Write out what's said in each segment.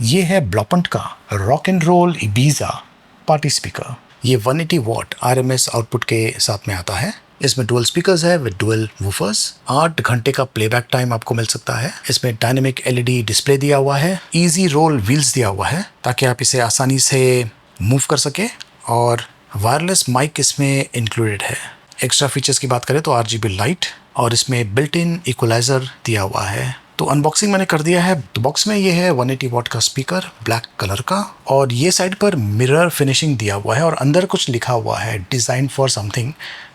ये है ब्लॉपंट का rock and roll Ibiza party speaker. ये 180 वॉट RMS आउटपुट के साथ में आता है। इसमें डुअल स्पीकर्स है विद डुअल वूफर्स। 8 घंटे का प्लेबैक टाइम आपको मिल सकता है। इसमें डायनेमिक LED डिस्प्ले दिया हुआ है। इजी रोल व्हील्स दिया हुआ है ताकि आप इसे आसानी से मूव कर सके, और वायरलेस माइक इसमें इंक्लूडेड है। एक्स्ट्रा फीचर्स की बात करें तो RGB लाइट, और इसमें बिल्ट इन इक्वलाइजर दिया हुआ है। तो अनबॉक्सिंग मैंने कर दिया है। तो बॉक्स में ये है 180 वॉट का स्पीकर ब्लैक कलर का, और ये साइड पर मिरर फिनिशिंग दिया हुआ है और अंदर कुछ लिखा हुआ है डिज़ाइन फॉर समथिंग।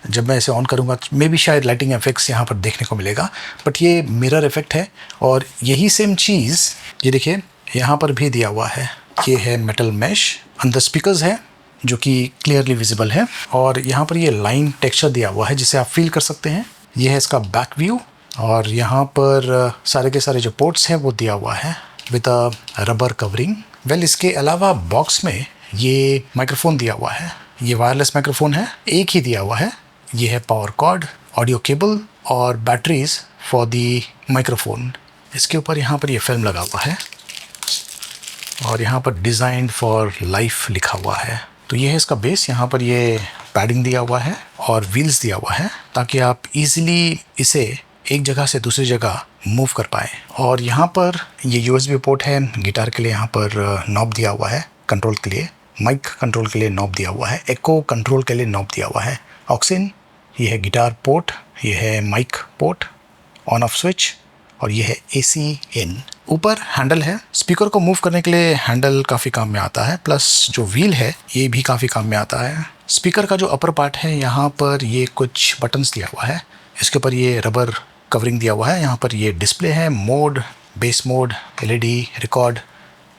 जब मैं इसे ऑन करूँगा मे बी शायद लाइटिंग इफेक्ट्स यहाँ पर देखने को मिलेगा, बट ये मिरर इफेक्ट है। और यही सेम चीज़ ये देखिए यहाँ पर भी दिया हुआ है। ये है मेटल मैश, अंदर स्पीकर्स है जो कि क्लियरली विजिबल है, और यहाँ पर ये लाइन टेक्सचर दिया हुआ है जिसे आप फील कर सकते हैं। ये है इसका बैक व्यू, और यहाँ पर सारे के सारे जो पोर्ट्स हैं वो दिया हुआ है with a rubber covering. Well, इसके अलावा बॉक्स में ये माइक्रोफोन दिया हुआ है। ये वायरलेस माइक्रोफोन है, एक ही दिया हुआ है। ये है पावर कॉर्ड, ऑडियो केबल और बैटरीज फॉर दी माइक्रोफोन। इसके ऊपर यहाँ पर ये फिल्म लगा हुआ है, और यहाँ पर डिज़ाइन फॉर लाइफ लिखा हुआ है। तो ये है इसका बेस। यहाँ पर ये पैडिंग दिया हुआ है और व्हील्स दिया हुआ है ताकि आप इजीली इसे एक जगह से दूसरी जगह मूव कर पाए। और यहाँ पर ये USB पोर्ट है। गिटार के लिए यहाँ पर नॉब दिया हुआ है कंट्रोल के लिए, माइक कंट्रोल के लिए नॉब दिया हुआ है, एको कंट्रोल के लिए नॉब दिया हुआ है, ऑक्सिन, ये है गिटार पोर्ट, ये है mic port, on off switch, और ये है AC इन। ऊपर हैंडल है, स्पीकर को मूव करने के लिए हैंडल काफ़ी काम में आता है, प्लस जो व्हील है ये भी काफ़ी काम में आता है। स्पीकर का जो अपर पार्ट है यहाँ पर ये कुछ बटन्स दिया हुआ है, इसके ऊपर ये रबर कवरिंग दिया हुआ है। यहाँ पर ये डिस्प्ले है, mode, base mode, LED, record,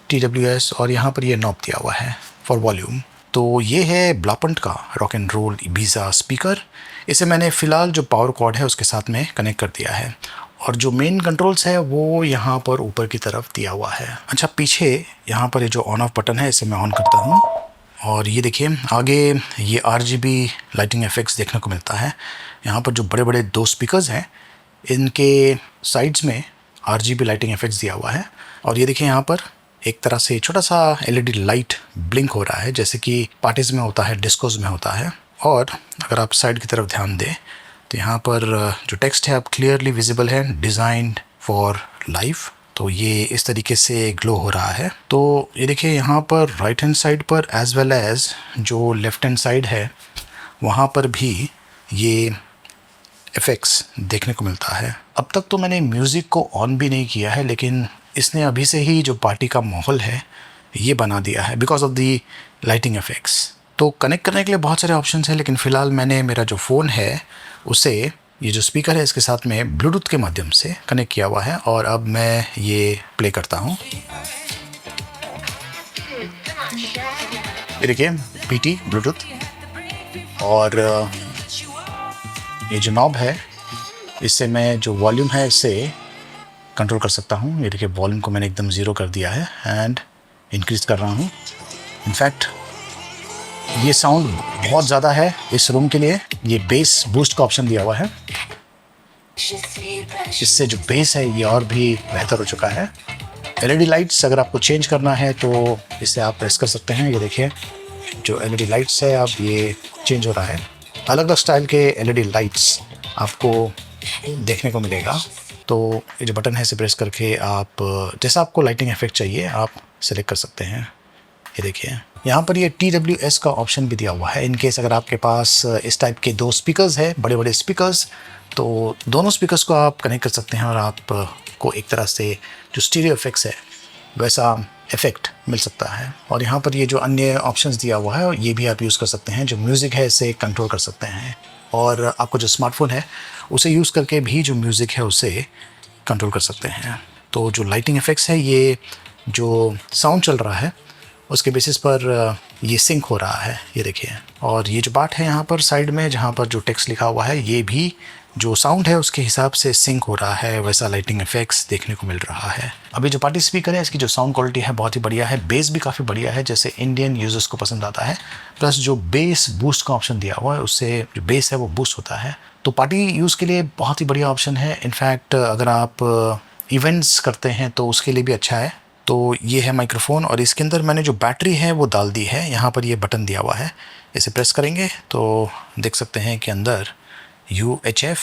TWS, और यहाँ पर ये नॉब दिया हुआ है फॉर वॉल्यूम। तो ये है ब्लॉपंट का rock and roll Ibiza speaker. इसे मैंने फ़िलहाल जो पावर कॉर्ड है उसके साथ में कनेक्ट कर दिया है, और जो मेन कंट्रोल्स है वो यहाँ पर ऊपर की तरफ दिया हुआ है। अच्छा, पीछे यहाँ पर ये जो ऑन ऑफ बटन है इसे मैं ऑन करता हूँ, और ये देखिए आगे ये RGB लाइटिंग इफेक्ट्स देखने को मिलता है। यहाँ पर जो बड़े बड़े 2 स्पीकर्स हैं इनके साइड्स में RGB लाइटिंग इफेक्ट्स दिया हुआ है, और ये देखिए यहाँ पर एक तरह से छोटा सा LED लाइट ब्लिंक हो रहा है जैसे कि पार्टीज़ में होता है, डिस्कोज में होता है। और अगर आप साइड की तरफ ध्यान दें तो यहाँ पर जो टेक्स्ट है अब क्लियरली विजिबल है, डिज़ाइंड फॉर लाइफ। तो ये इस तरीके से ग्लो हो रहा है। तो ये देखिए यहाँ पर राइट हैंड साइड पर एज वेल एज़ जो लेफ़्ट हैंड साइड है वहाँ पर भी ये इफ़ेक्ट्स देखने को मिलता है। अब तक तो मैंने म्यूज़िक को ऑन भी नहीं किया है, लेकिन इसने अभी से ही जो पार्टी का माहौल है ये बना दिया है because of the lighting effects. तो कनेक्ट करने के लिए बहुत सारे ऑप्शंस हैं, लेकिन फ़िलहाल मैंने मेरा जो फ़ोन है उसे ये जो स्पीकर है इसके साथ में ब्लूटूथ के माध्यम से कनेक्ट किया हुआ है, और अब मैं ये प्ले करता हूँ। ये देखिए PT ब्लूटूथ, और ये जो नॉब है इससे मैं जो वॉल्यूम है इसे कंट्रोल कर सकता हूँ। ये देखिए वॉल्यूम को मैंने एकदम 0 कर दिया है एंड इंक्रीज़ कर रहा हूँ। इनफैक्ट ये साउंड बहुत ज़्यादा है इस रूम के लिए। ये बेस बूस्ट का ऑप्शन दिया हुआ है, इससे जो बेस है ये और भी बेहतर हो चुका है। LED लाइट्स अगर आपको चेंज करना है तो इसे आप प्रेस कर सकते हैं। ये देखिए जो LED लाइट्स है अब ये चेंज हो रहा है। अलग अलग स्टाइल के LED लाइट्स आपको देखने को मिलेगा। तो ये जो बटन है इसे प्रेस करके आप जैसा आपको लाइटिंग इफेक्ट चाहिए आप सेलेक्ट कर सकते हैं। ये देखिए यहाँ पर ये TWS का ऑप्शन भी दिया हुआ है। इन केस अगर आपके पास इस टाइप के 2 स्पीकर्स है, बड़े बड़े स्पीकर्स, तो दोनों स्पीकर्स को आप कनेक्ट कर सकते हैं और आपको एक तरह से जो स्टीरियो इफेक्ट्स है वैसा इफेक्ट मिल सकता है। और यहाँ पर ये जो अन्य ऑप्शंस दिया हुआ है ये भी आप यूज़ कर सकते हैं। जो म्यूज़िक है इसे कंट्रोल कर सकते हैं, और आपको जो स्मार्टफोन है उसे यूज़ करके भी जो म्यूज़िक है उसे कंट्रोल कर सकते हैं। तो जो लाइटिंग इफेक्ट्स है ये जो साउंड चल रहा है उसके बेसिस पर ये सिंक हो रहा है। ये देखिए, और ये जो पार्ट है यहाँ पर साइड में जहाँ पर जो टेक्स्ट लिखा हुआ है ये भी जो साउंड है उसके हिसाब से सिंक हो रहा है, वैसा लाइटिंग इफेक्ट्स देखने को मिल रहा है। अभी जो पार्टी स्पीकर है इसकी जो साउंड क्वालिटी है बहुत ही बढ़िया है, बेस भी काफ़ी बढ़िया है जैसे इंडियन यूजर्स को पसंद आता है। प्लस जो बेस बूस्ट का ऑप्शन दिया हुआ है उससे जो बेस है वो बूस्ट होता है। तो पार्टी यूज़ के लिए बहुत ही बढ़िया ऑप्शन है। इनफैक्ट अगर आप इवेंट्स करते हैं तो उसके लिए भी अच्छा है। तो ये है माइक्रोफोन और इसके अंदर मैंने जो बैटरी है वो डाल दी है। यहाँ पर ये बटन दिया हुआ है, इसे प्रेस करेंगे तो देख सकते हैं कि अंदर UHF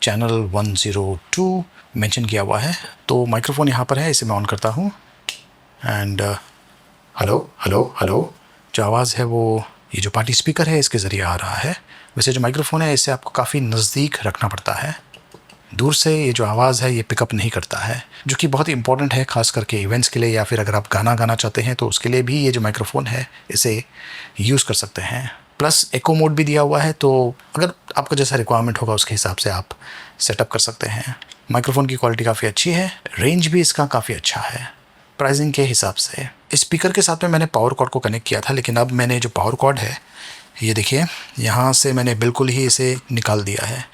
चैनल 102 मेंशन किया हुआ है। तो माइक्रोफोन यहाँ पर है, इसे मैं ऑन करता हूँ एंड हेलो हेलो हेलो जो आवाज़ है वो ये जो पार्टी स्पीकर है इसके ज़रिए आ रहा है। वैसे जो माइक्रोफोन है इसे आपको काफ़ी नज़दीक रखना पड़ता है, दूर से ये जो आवाज़ है ये पिकअप नहीं करता है, जो कि बहुत ही इंपॉर्टेंट है खास करके इवेंट्स के लिए, या फिर अगर आप गाना गाना चाहते हैं तो उसके लिए भी ये जो माइक्रोफोन है इसे यूज़ कर सकते हैं। प्लस एको मोड भी दिया हुआ है, तो अगर आपको जैसा रिक्वायरमेंट होगा उसके हिसाब से आप सेटअप कर सकते हैं। माइक्रोफोन की क्वालिटी काफ़ी अच्छी है, रेंज भी इसका काफ़ी अच्छा है प्राइसिंग के हिसाब से। स्पीकर के साथ में मैंने पावर कॉर्ड को कनेक्ट किया था, लेकिन अब मैंने जो पावर कॉर्ड है ये देखिए यहाँ से मैंने बिल्कुल ही इसे निकाल दिया है।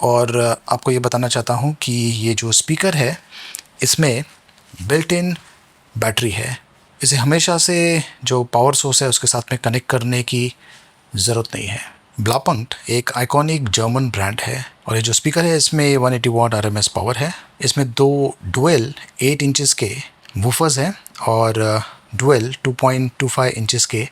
और आपको ये बताना चाहता हूँ कि ये जो स्पीकर है इसमें बिल्ट इन बैटरी है, इसे हमेशा से जो पावर सोर्स है उसके साथ में कनेक्ट करने की ज़रूरत नहीं है। ब्लापंक्ट एक आइकॉनिक जर्मन ब्रांड है और ये जो स्पीकर है इसमें 180 वाट RMS पावर है। इसमें दो डुअल 8 इंचेस के वूफर्स हैं और डुअल 2.25 इंचेस के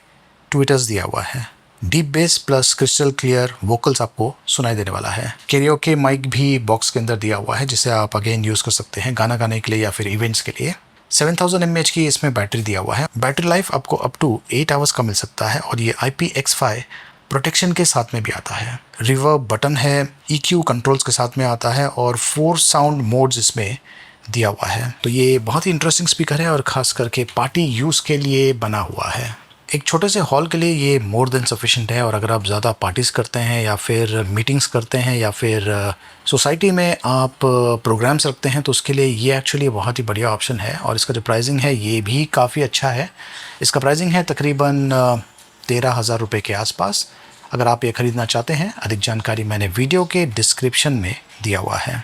ट्विटर्स दिया हुआ है। Deep base plus crystal clear vocals आपको सुनाई देने वाला है। कैरियोके माइक भी बॉक्स के अंदर दिया हुआ है जिसे आप अगेन यूज़ कर सकते हैं गाना गाने के लिए या फिर इवेंट्स के लिए। 7000 mAh की इसमें बैटरी दिया हुआ है। बैटरी लाइफ आपको अप टू 8 आवर्स का मिल सकता है और ये IPX5 प्रोटेक्शन के साथ में भी आता है। रिवर्ब बटन है, EQ कंट्रोल्स के साथ में आता है और 4 साउंड मोड्स इसमें दिया हुआ है। तो ये बहुत ही इंटरेस्टिंग स्पीकर है और ख़ास करके पार्टी यूज़ के लिए बना हुआ है। एक छोटे से हॉल के लिए ये मोर देन सफिशिएंट है, और अगर आप ज़्यादा पार्टीज़ करते हैं या फिर मीटिंग्स करते हैं या फिर सोसाइटी में आप प्रोग्राम्स रखते हैं तो उसके लिए ये एक्चुअली बहुत ही बढ़िया ऑप्शन है। और इसका जो प्राइसिंग है ये भी काफ़ी अच्छा है। इसका प्राइसिंग है तकरीबन 13,000 रुपये के आसपास। अगर आप ये ख़रीदना चाहते हैं, अधिक जानकारी मैंने वीडियो के डिस्क्रिप्शन में दिया हुआ है।